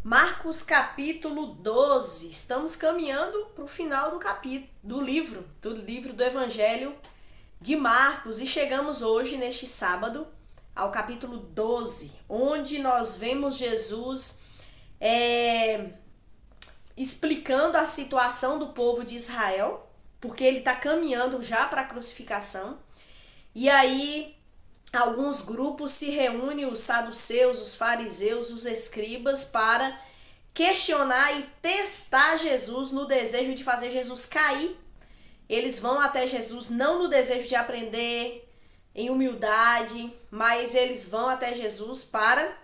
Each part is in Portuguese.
Marcos capítulo 12. Estamos caminhando para o final do capítulo do livro do Evangelho de Marcos e chegamos hoje, neste sábado, ao capítulo 12, onde nós vemos Jesus explicando a situação do povo de Israel, porque ele está caminhando já para a crucificação. E aí alguns grupos se reúnem, os saduceus, os fariseus, os escribas, para questionar e testar Jesus no desejo de fazer Jesus cair. Eles vão até Jesus não no desejo de aprender em humildade, mas eles vão até Jesus para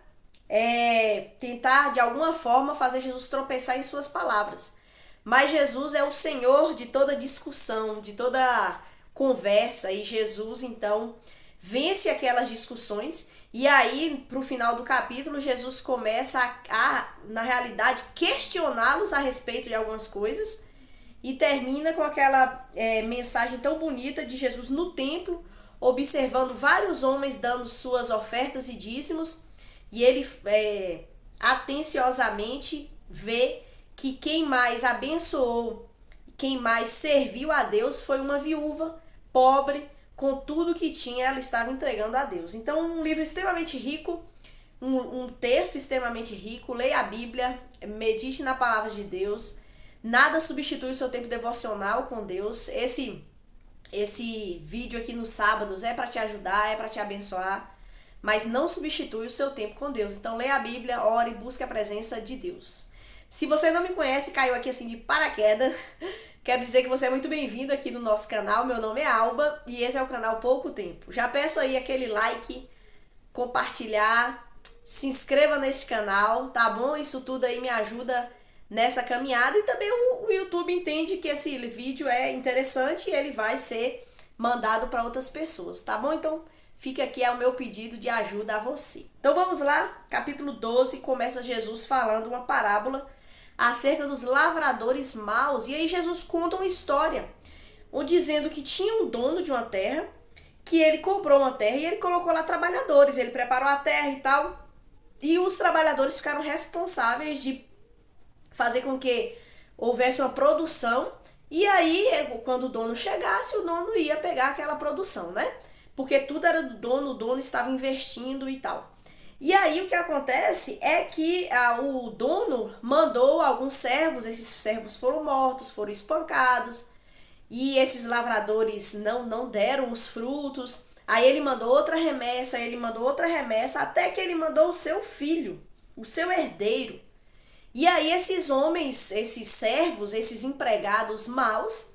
tentar de alguma forma fazer Jesus tropeçar em suas palavras. Mas Jesus é o Senhor de toda discussão, de toda conversa, e Jesus então vence aquelas discussões. E aí, pro final do capítulo, Jesus começa na realidade, questioná-los a respeito de algumas coisas, e termina com aquela mensagem tão bonita de Jesus no templo, observando vários homens dando suas ofertas e dízimos, e ele atenciosamente vê que quem mais abençoou, quem mais serviu a Deus foi uma viúva pobre. Com tudo que tinha, ela estava entregando a Deus. Então, um livro extremamente rico, um texto extremamente rico. Leia a Bíblia, medite na palavra de Deus. Nada substitui o seu tempo devocional com Deus. Esse vídeo aqui nos sábados é para te ajudar, é para te abençoar, mas não substitui o seu tempo com Deus. Então, leia a Bíblia, ore, busque a presença de Deus. Se você não me conhece, caiu aqui assim de paraquedas, quero dizer que você é muito bem-vindo aqui no nosso canal. Meu nome é Alba e esse é o canal Pouco Tempo. Já peço aí aquele like, compartilhar, se inscreva neste canal, tá bom? Isso tudo aí me ajuda nessa caminhada, e também o YouTube entende que esse vídeo é interessante e ele vai ser mandado para outras pessoas, tá bom? Então fica aqui o meu pedido de ajuda a você. Então vamos lá, capítulo 12, começa Jesus falando uma parábola acerca dos lavradores maus. E aí Jesus conta uma história, dizendo que tinha um dono de uma terra, que ele comprou uma terra e ele colocou lá trabalhadores, ele preparou a terra e tal, e os trabalhadores ficaram responsáveis de fazer com que houvesse uma produção, e aí quando o dono chegasse, o dono ia pegar aquela produção, né? Porque tudo era do dono, o dono estava investindo e tal. E aí o que acontece é que o dono mandou alguns servos, esses servos foram mortos, foram espancados, e esses lavradores não deram os frutos. Aí ele mandou outra remessa, até que ele mandou o seu filho, o seu herdeiro. E aí esses homens, esses servos, esses empregados maus,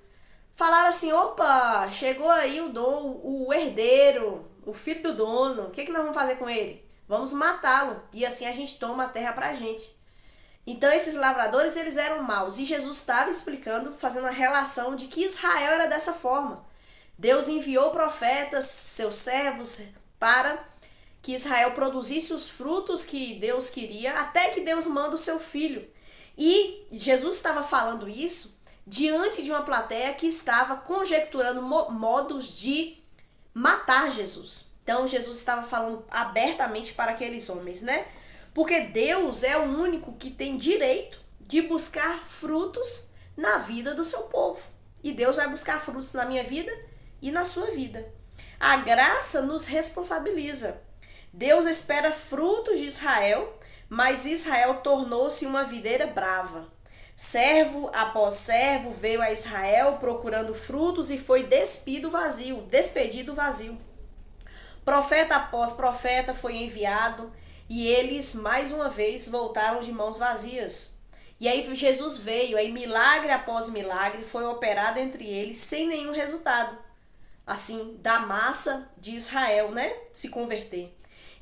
falaram assim: opa, chegou aí o herdeiro, o filho do dono, o que nós vamos fazer com ele? Vamos matá-lo, e assim a gente toma a terra pra gente. Então esses lavradores, eles eram maus, e Jesus estava explicando, fazendo a relação de que Israel era dessa forma. Deus enviou profetas, seus servos, para que Israel produzisse os frutos que Deus queria, até que Deus manda o seu filho. E Jesus estava falando isso diante de uma plateia que estava conjecturando modos de matar Jesus. Então Jesus estava falando abertamente para aqueles homens, né? Porque Deus é o único que tem direito de buscar frutos na vida do seu povo. E Deus vai buscar frutos na minha vida e na sua vida. A graça nos responsabiliza. Deus espera frutos de Israel, mas Israel tornou-se uma videira brava. Servo após servo veio a Israel procurando frutos e foi despedido vazio. Profeta após profeta foi enviado, e eles mais uma vez voltaram de mãos vazias. E aí Jesus veio, aí milagre após milagre foi operado entre eles sem nenhum resultado, assim, da massa de Israel, né, se converter.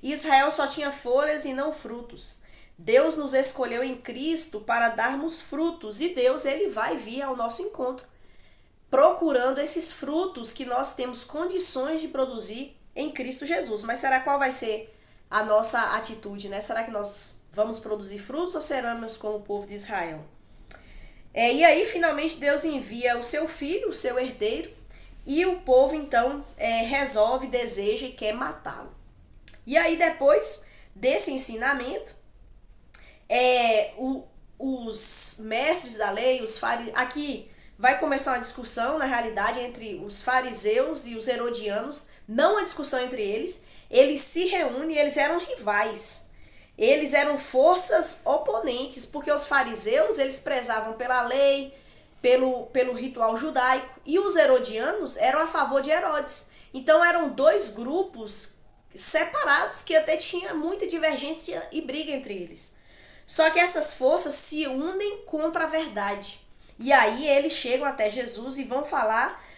E Israel só tinha folhas e não frutos. Deus nos escolheu em Cristo para darmos frutos, e Deus, ele vai vir ao nosso encontro, procurando esses frutos que nós temos condições de produzir em Cristo Jesus. Mas será qual vai ser a nossa atitude, né? Será que nós vamos produzir frutos ou seremos como o povo de Israel? E aí finalmente Deus envia o seu filho, o seu herdeiro, e o povo então resolve, deseja e quer matá-lo. E aí depois desse ensinamento, os mestres da lei, os fariseus, aqui vai começar uma discussão, na realidade, entre os fariseus e os herodianos, não uma discussão entre eles se reúnem, eles eram rivais. Eles eram forças oponentes, porque os fariseus, eles prezavam pela lei, pelo ritual judaico, e os herodianos eram a favor de Herodes. Então eram dois grupos separados que até tinha muita divergência e briga entre eles. Só que essas forças se unem contra a verdade. E aí eles chegam até Jesus e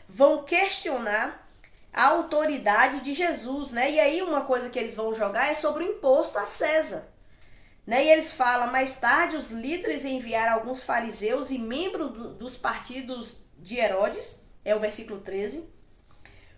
vão questionar a autoridade de Jesus, né? E aí uma coisa que eles vão jogar é sobre o imposto a César. Né? E eles falam, mais tarde os líderes enviaram alguns fariseus e membros dos partidos de Herodes, é o versículo 13,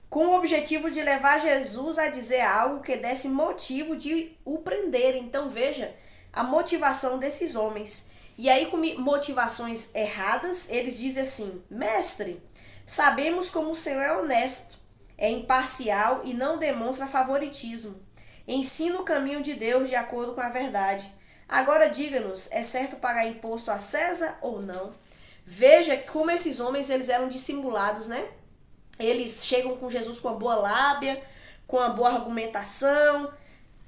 com o objetivo de levar Jesus a dizer algo que desse motivo de o prender. Então veja a motivação desses homens. E aí, com motivações erradas, eles dizem assim: mestre, sabemos como o Senhor é honesto, é imparcial e não demonstra favoritismo. Ensina o caminho de Deus de acordo com a verdade. Agora diga-nos, é certo pagar imposto a César ou não? Veja como esses homens eles eram dissimulados, né? Eles chegam com Jesus com uma boa lábia, com uma boa argumentação,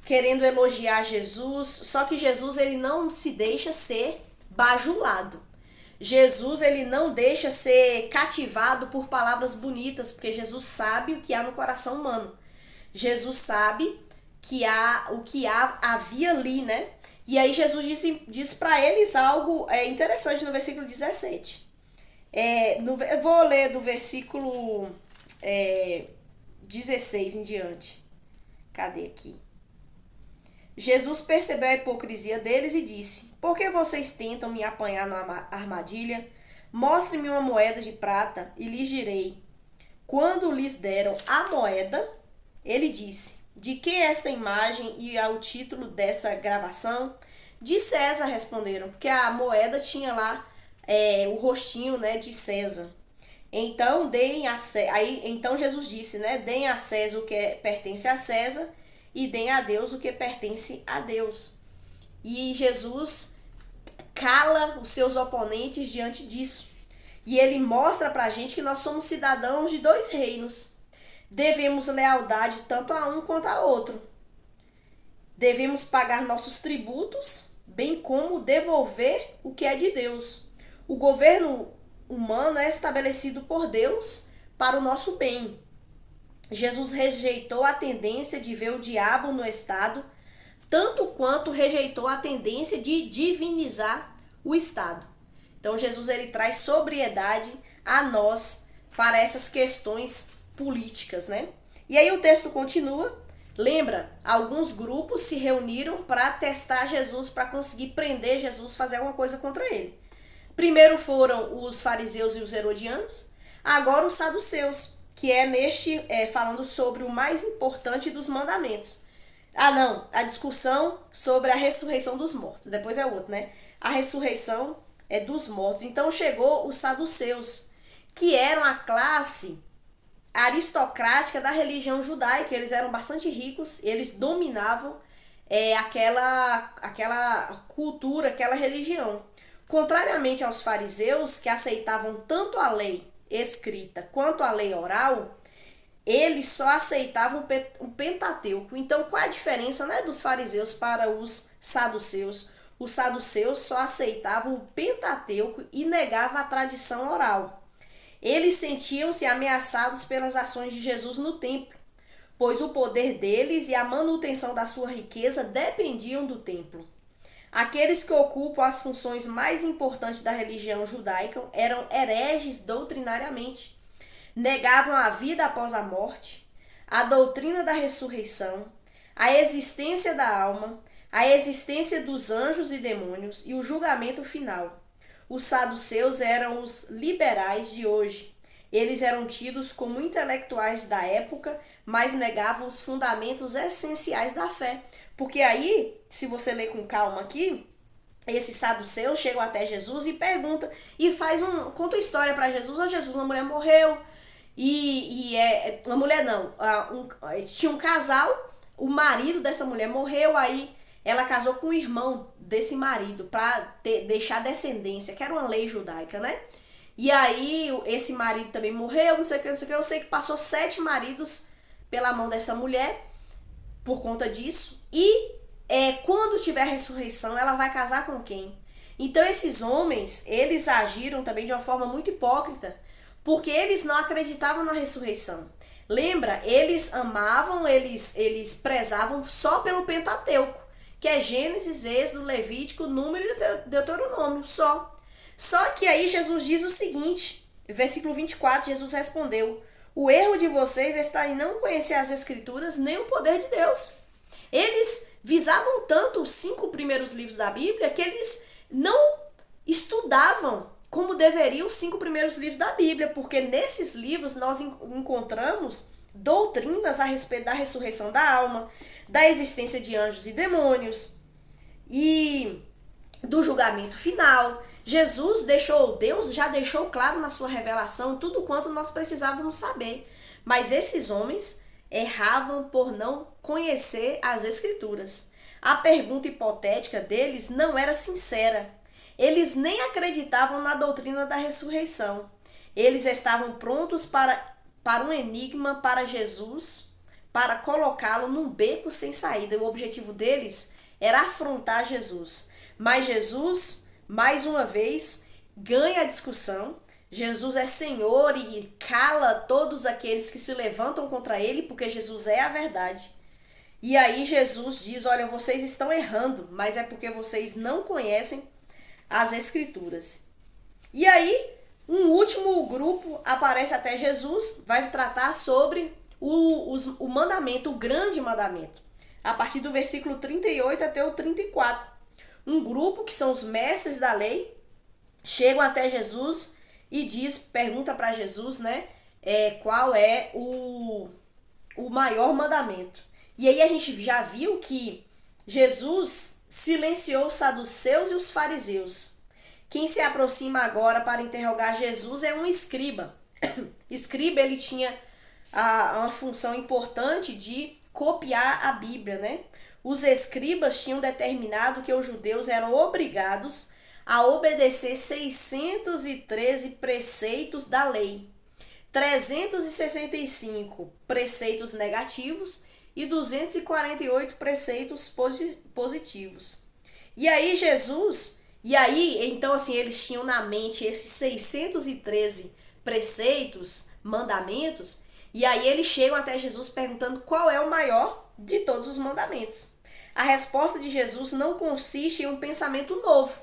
querendo elogiar Jesus, só que Jesus ele não se deixa ser bajulado. Jesus ele não deixa ser cativado por palavras bonitas, porque Jesus sabe o que há no coração humano. Jesus sabe que o que havia ali, né? E aí Jesus diz para eles algo interessante no versículo 17. Eu vou ler do versículo 16 em diante. Cadê aqui? Jesus percebeu a hipocrisia deles e disse: por que vocês tentam me apanhar na armadilha? Mostre-me uma moeda de prata e lhes direi. Quando lhes deram a moeda, ele disse: de quem é esta imagem e o título dessa gravação? De César, responderam, porque a moeda tinha lá o rostinho, né, de César. Então, então Jesus disse, né, deem a César o que pertence a César e deem a Deus o que pertence a Deus. E Jesus cala os seus oponentes diante disso. E ele mostra pra gente que nós somos cidadãos de dois reinos. Devemos lealdade tanto a um quanto a outro. Devemos pagar nossos tributos, bem como devolver o que é de Deus. O governo humano é estabelecido por Deus para o nosso bem. Jesus rejeitou a tendência de ver o diabo no Estado, tanto quanto rejeitou a tendência de divinizar o Estado. Então Jesus ele traz sobriedade a nós para essas questões políticas, né? E aí o texto continua. Lembra, alguns grupos se reuniram para testar Jesus, para conseguir prender Jesus, fazer alguma coisa contra ele. Primeiro foram os fariseus e os herodianos, agora os saduceus, que falando sobre o mais importante dos mandamentos. A discussão sobre a ressurreição dos mortos, depois é outro, né? A ressurreição dos mortos. Então chegou os saduceus, que eram a classe aristocrática da religião judaica. Eles eram bastante ricos, eles dominavam aquela cultura, aquela religião. Contrariamente aos fariseus, que aceitavam tanto a lei escrita quanto a lei oral, eles só aceitavam o Pentateuco. Então, qual a diferença, né, dos fariseus para os saduceus? Os saduceus só aceitavam o Pentateuco e negavam a tradição oral. Eles sentiam-se ameaçados pelas ações de Jesus no templo, pois o poder deles e a manutenção da sua riqueza dependiam do templo. Aqueles que ocupam as funções mais importantes da religião judaica eram hereges doutrinariamente. Negavam a vida após a morte, a doutrina da ressurreição, a existência da alma, a existência dos anjos e demônios e o julgamento final. Os saduceus eram os liberais de hoje. Eles eram tidos como intelectuais da época, mas negavam os fundamentos essenciais da fé. Porque aí, se você ler com calma aqui, esses saduceus chegam até Jesus e perguntam, e conta uma história para Jesus. Jesus, uma mulher morreu, uma mulher não, tinha um casal, o marido dessa mulher morreu, aí ela casou com o irmão desse marido para deixar descendência, que era uma lei judaica, né? E aí esse marido também morreu, não sei o que, não sei o que. Eu sei que passou 7 maridos pela mão dessa mulher por conta disso. E quando tiver a ressurreição, ela vai casar com quem? Então esses homens, eles agiram também de uma forma muito hipócrita, porque eles não acreditavam na ressurreição. Lembra? Eles amavam, eles prezavam só pelo Pentateuco, que é Gênesis, Êxodo, Levítico, Número e Deuteronômio, só. Só que aí Jesus diz o seguinte, versículo 24, Jesus respondeu: o erro de vocês está em não conhecer as Escrituras nem o poder de Deus. Eles visavam tanto os 5 primeiros livros da Bíblia que eles não estudavam como deveriam os 5 primeiros livros da Bíblia, porque nesses livros nós encontramos doutrinas a respeito da ressurreição da alma, da existência de anjos e demônios e do julgamento final. Deus já deixou claro na sua revelação tudo quanto nós precisávamos saber. Mas esses homens erravam por não conhecer as Escrituras. A pergunta hipotética deles não era sincera. Eles nem acreditavam na doutrina da ressurreição. Eles estavam prontos para um enigma para Jesus, para colocá-lo num beco sem saída. O objetivo deles era afrontar Jesus. Mas Jesus, mais uma vez, ganha a discussão. Jesus é Senhor e cala todos aqueles que se levantam contra ele, porque Jesus é a verdade. E aí Jesus diz: olha, vocês estão errando, mas é porque vocês não conhecem as Escrituras. E aí, um último grupo aparece até Jesus, vai tratar sobre o mandamento, o grande mandamento, a partir do versículo 38 até o 34. Um grupo, que são os mestres da lei, chegam até Jesus e pergunta para Jesus, né, qual é o maior mandamento. E aí a gente já viu que Jesus silenciou os saduceus e os fariseus. Quem se aproxima agora para interrogar Jesus é um escriba. Escriba, ele tinha uma função importante de copiar a Bíblia, né? Os escribas tinham determinado que os judeus eram obrigados a obedecer 613 preceitos da lei, 365 preceitos negativos e 248 preceitos positivos. Então assim, eles tinham na mente esses 613 preceitos, mandamentos, e aí eles chegam até Jesus perguntando qual é o maior de todos os mandamentos. A resposta de Jesus não consiste em um pensamento novo,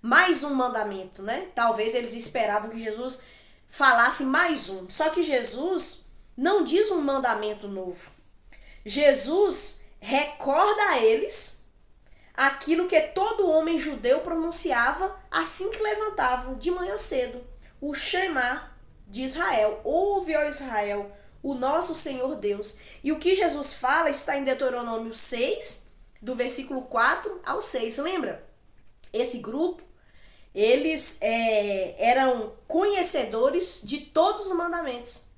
mais um mandamento, né? Talvez eles esperavam que Jesus falasse mais um, só que Jesus não diz um mandamento novo. Jesus recorda a eles aquilo que todo homem judeu pronunciava assim que levantava de manhã cedo. O Shema de Israel. Ouve, ó Israel, o nosso Senhor Deus. E o que Jesus fala está em Deuteronômio 6, do versículo 4 ao 6. Lembra? Esse grupo, eles eram conhecedores de todos os mandamentos.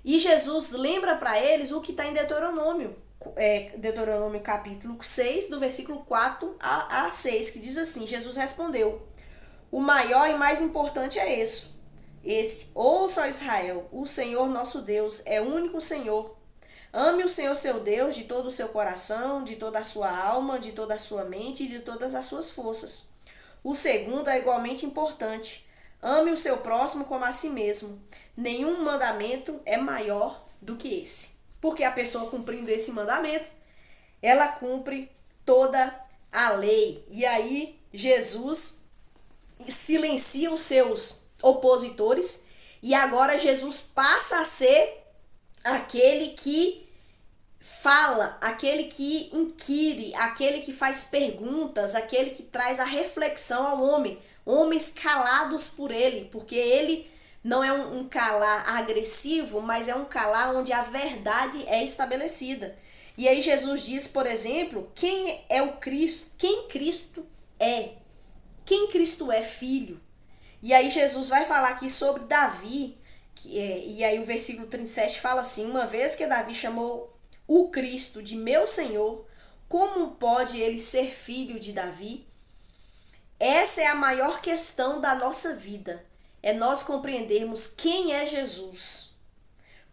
E Jesus lembra para eles o que está em Deuteronômio. Deuteronômio capítulo 6, do versículo 4 a 6, que diz assim: Jesus respondeu: o maior e mais importante é esse. Ouça, ó Israel, o Senhor nosso Deus é o único Senhor. Ame o Senhor seu Deus de todo o seu coração, de toda a sua alma, de toda a sua mente e de todas as suas forças. O segundo é igualmente importante. Ame o seu próximo como a si mesmo. Nenhum mandamento é maior do que esse. Porque a pessoa cumprindo esse mandamento, ela cumpre toda a lei. E aí Jesus silencia os seus opositores e agora Jesus passa a ser aquele que fala, aquele que inquire, aquele que faz perguntas, aquele que traz a reflexão ao homem. Homens calados por ele, porque ele não é um calar agressivo, mas é um calar onde a verdade é estabelecida. E aí Jesus diz, por exemplo, quem é o Cristo, quem Cristo é, filho. E aí Jesus vai falar aqui sobre Davi, e aí o versículo 37 fala assim: uma vez que Davi chamou o Cristo de meu Senhor, como pode ele ser filho de Davi? essa é a maior questão da nossa vida. É nós compreendermos quem é Jesus.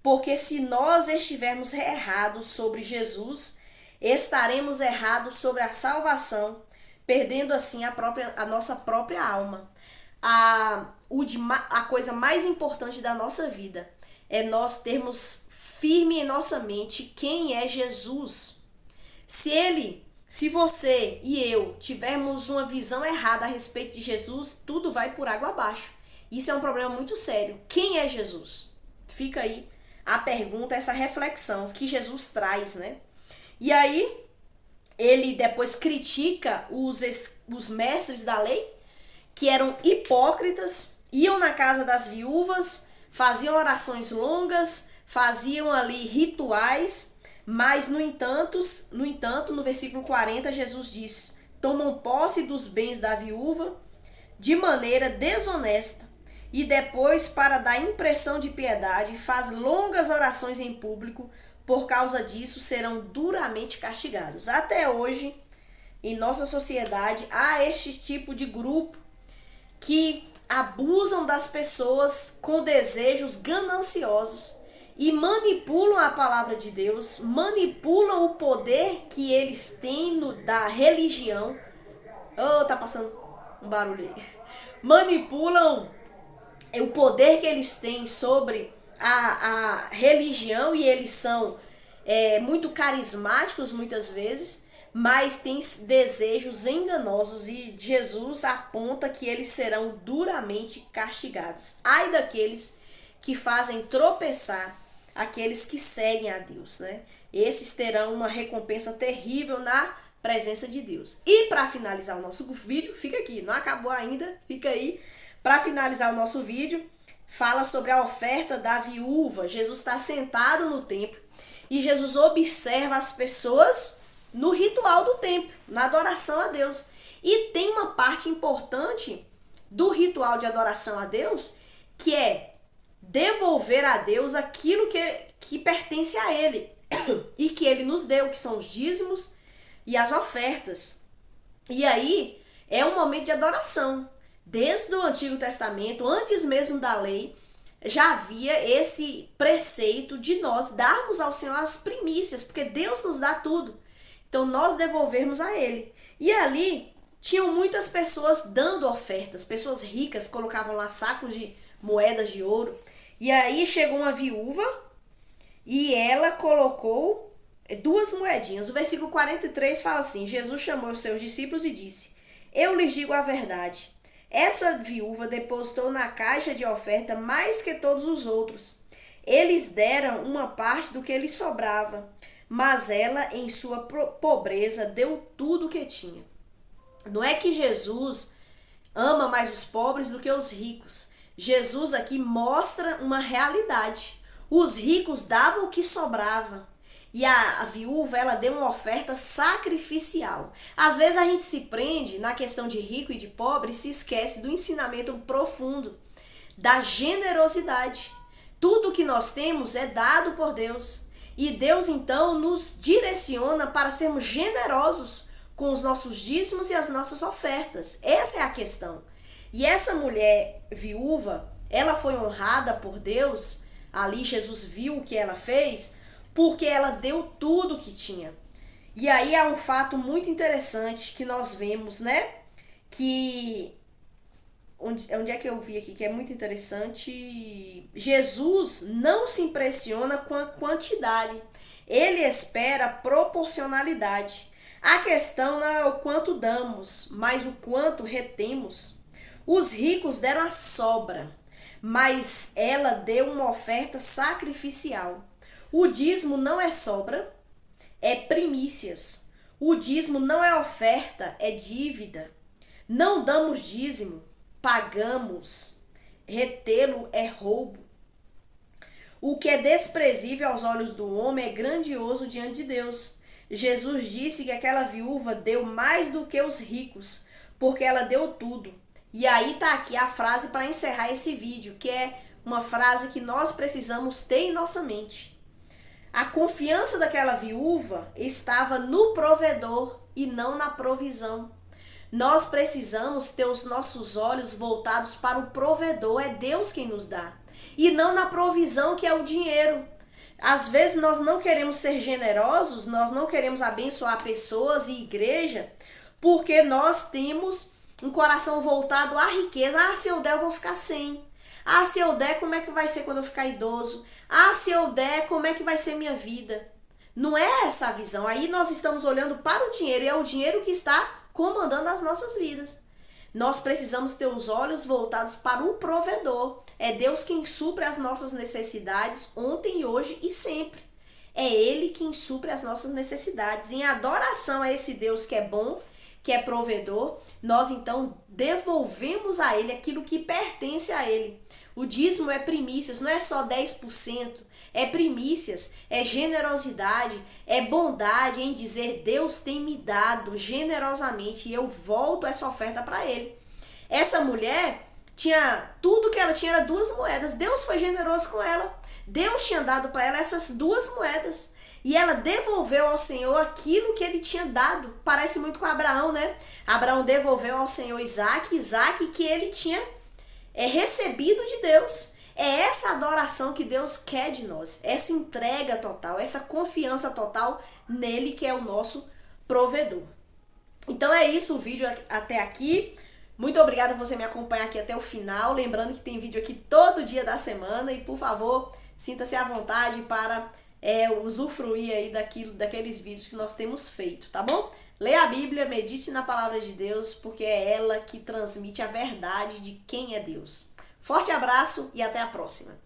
Porque se nós estivermos errados sobre Jesus, estaremos errados sobre a salvação, perdendo assim a nossa própria alma. A coisa mais importante da nossa vida é nós termos firme em nossa mente quem é Jesus. Se você e eu tivermos uma visão errada a respeito de Jesus, tudo vai por água abaixo. Isso é um problema muito sério. Quem é Jesus? Fica aí a pergunta, essa reflexão que Jesus traz, né? E aí, ele depois critica os mestres da lei, que eram hipócritas, iam na casa das viúvas, faziam orações longas, faziam ali rituais, mas no entanto, no versículo 40, Jesus diz: tomam posse dos bens da viúva de maneira desonesta e depois, para dar impressão de piedade, faz longas orações em público. Por causa disso, serão duramente castigados. Até hoje, em nossa sociedade, há este tipo de grupo que abusam das pessoas com desejos gananciosos e manipulam a palavra de Deus, manipulam o poder que eles têm da religião. Oh, tá passando um barulho aí. Manipulam o poder que eles têm sobre a religião, e eles são muito carismáticos muitas vezes, mas têm desejos enganosos, e Jesus aponta que eles serão duramente castigados. Ai daqueles que fazem tropeçar aqueles que seguem a Deus, né? Esses terão uma recompensa terrível na presença de Deus. E para finalizar o nosso vídeo, fica aqui, não acabou ainda, fica aí. Para finalizar o nosso vídeo, fala sobre a oferta da viúva. Jesus está sentado no templo e Jesus observa as pessoas no ritual do templo, na adoração a Deus. E tem uma parte importante do ritual de adoração a Deus, que é devolver a Deus aquilo que pertence a Ele e que Ele nos deu, que são os dízimos e as ofertas. E aí é um momento de adoração. Desde o Antigo Testamento, antes mesmo da lei, já havia esse preceito de nós darmos ao Senhor as primícias, porque Deus nos dá tudo. Então nós devolvermos a Ele. E ali tinham muitas pessoas dando ofertas, pessoas ricas colocavam lá sacos de moedas de ouro. E aí chegou uma viúva e ela colocou 2 moedinhas. O versículo 43 fala assim: Jesus chamou os seus discípulos e disse: eu lhes digo a verdade. Essa viúva depositou na caixa de oferta mais que todos os outros. Eles deram uma parte do que lhes sobrava, mas ela, em sua pobreza, deu tudo o que tinha. Não é que Jesus ama mais os pobres do que os ricos. Jesus aqui mostra uma realidade. Os ricos davam o que sobrava. E a viúva, ela deu uma oferta sacrificial. Às vezes a gente se prende na questão de rico e de pobre e se esquece do ensinamento profundo, da generosidade. Tudo que nós temos é dado por Deus. E Deus então nos direciona para sermos generosos com os nossos dízimos e as nossas ofertas. Essa é a questão. E essa mulher viúva, ela foi honrada por Deus. Ali Jesus viu o que ela fez, porque ela deu tudo o que tinha. E aí há um fato muito interessante que nós vemos, né? Que onde é que eu vi aqui que é muito interessante? Jesus não se impressiona com a quantidade. Ele espera proporcionalidade. A questão não é o quanto damos, mas o quanto retemos. Os ricos deram a sobra, mas ela deu uma oferta sacrificial. O dízimo não é sobra, é primícias. O dízimo não é oferta, é dívida. Não damos dízimo, pagamos. Retê-lo é roubo. O que é desprezível aos olhos do homem é grandioso diante de Deus. Jesus disse que aquela viúva deu mais do que os ricos, porque ela deu tudo. E aí está aqui a frase para encerrar esse vídeo, que é uma frase que nós precisamos ter em nossa mente. A confiança daquela viúva estava no provedor e não na provisão. Nós precisamos ter os nossos olhos voltados para o provedor, é Deus quem nos dá. E não na provisão que é o dinheiro. Às vezes nós não queremos ser generosos, nós não queremos abençoar pessoas e igreja, porque nós temos um coração voltado à riqueza. Ah, se eu der eu vou ficar sem. Ah, se eu der, como é que vai ser quando eu ficar idoso? Ah, se eu der, como é que vai ser minha vida? Não é essa a visão. Aí nós estamos olhando para o dinheiro e é o dinheiro que está comandando as nossas vidas. Nós precisamos ter os olhos voltados para o provedor. É Deus quem supre as nossas necessidades ontem, hoje e sempre. É Ele quem supre as nossas necessidades. Em adoração a esse Deus que é bom, que é provedor, nós então devolvemos a Ele aquilo que pertence a Ele. O dízimo é primícias, não é só 10%, é primícias, é generosidade, é bondade em dizer Deus tem me dado generosamente e eu volto essa oferta para Ele. Essa mulher tinha, tudo que ela tinha era 2 moedas, Deus foi generoso com ela, Deus tinha dado para ela essas 2 moedas. E ela devolveu ao Senhor aquilo que ele tinha dado. Parece muito com Abraão, né? Abraão devolveu ao Senhor Isaac que ele tinha recebido de Deus. É essa adoração que Deus quer de nós. Essa entrega total, essa confiança total nele que é o nosso provedor. Então é isso o vídeo até aqui. Muito obrigada por você me acompanhar aqui até o final. Lembrando que tem vídeo aqui todo dia da semana. E por favor, sinta-se à vontade para usufruir aí daqueles vídeos que nós temos feito, tá bom? Leia a Bíblia, medite na palavra de Deus, porque é ela que transmite a verdade de quem é Deus. Forte abraço e até a próxima!